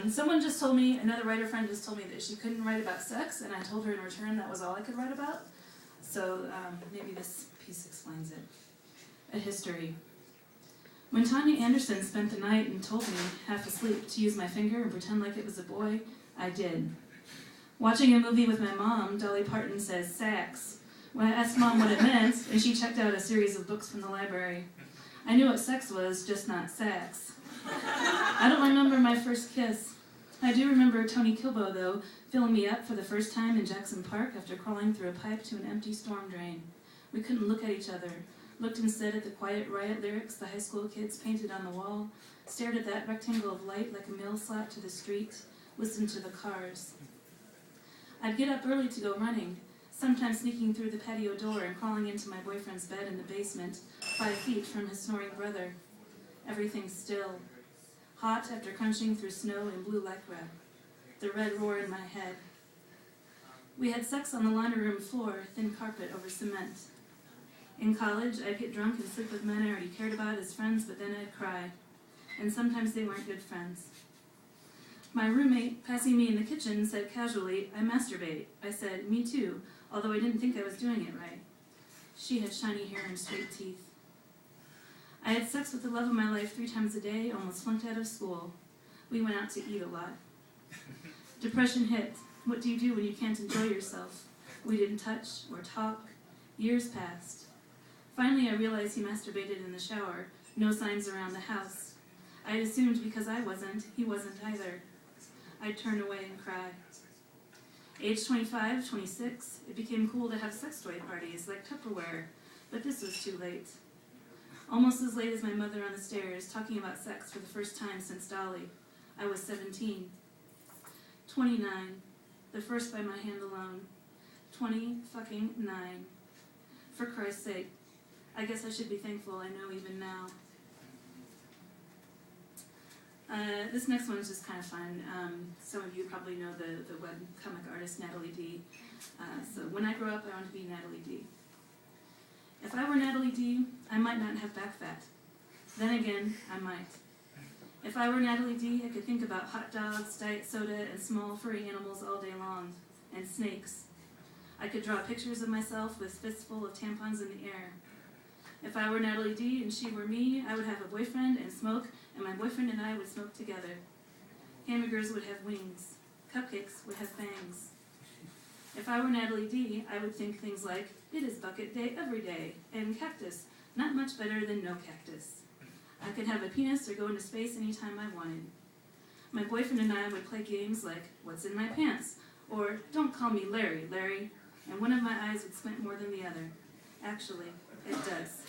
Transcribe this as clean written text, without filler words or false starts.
Someone just told me, another writer friend just told me that she couldn't write about sex, and I told her in return that was all I could write about. So maybe this piece explains it. A history. When Tanya Anderson spent the night and told me, half asleep, to use my finger and pretend like it was a boy, I did. Watching a movie with my mom, Dolly Parton says sax. When I asked Mom what it meant, and she checked out a series of books from the library, I knew what sex was, just not sax. I don't remember my first kiss. I do remember Tony Kilbo, though, filling me up for the first time in Jackson Park after crawling through a pipe to an empty storm drain. We couldn't look at each other, looked instead at the quiet riot lyrics the high school kids painted on the wall, stared at that rectangle of light like a mail slot to the street, listened to the cars. I'd get up early to go running, sometimes sneaking through the patio door and crawling into my boyfriend's bed in the basement, 5 feet from his snoring brother. Everything still. Hot after crunching through snow in blue lycra. The red roar in my head. We had sex on the laundry room floor, thin carpet over cement. In college, I'd get drunk and sleep with men I already cared about as friends, but then I'd cry. And sometimes they weren't good friends. My roommate, passing me in the kitchen, said casually, I masturbate. I said, me too, although I didn't think I was doing it right. She had shiny hair and straight teeth. I had sex with the love of my life 3 times a day, almost flunked out of school. We went out to eat a lot. Depression hit. What do you do when you can't enjoy yourself? We didn't touch or talk. Years passed. Finally, I realized he masturbated in the shower. No signs around the house. I had assumed because I wasn't, he wasn't either. I'd turn away and cry. Age 25, 26, it became cool to have sex toy parties like Tupperware, but this was too late. Almost as late as my mother on the stairs, talking about sex for the first time since Dolly. I was 17. 29. The first by my hand alone. 20-fucking-9. For Christ's sake. I guess I should be thankful I know even now. This next one is just kind of fun. Some of you probably know the webcomic artist Natalie D. So when I grow up, I want to be Natalie D. If I were Natalie D., I might not have back fat. Then again, I might. If I were Natalie D., I could think about hot dogs, diet soda, and small furry animals all day long, and snakes. I could draw pictures of myself with fistful of tampons in the air. If I were Natalie D. and she were me, I would have a boyfriend and smoke, and my boyfriend and I would smoke together. Hamburgers would have wings. Cupcakes would have fangs. If I were Natalie D., I would think things like, it is bucket day every day, and cactus, not much better than no cactus. I could have a penis or go into space anytime I wanted. My boyfriend and I would play games like, what's in my pants? Or, don't call me Larry, Larry. And one of my eyes would squint more than the other. Actually, it does.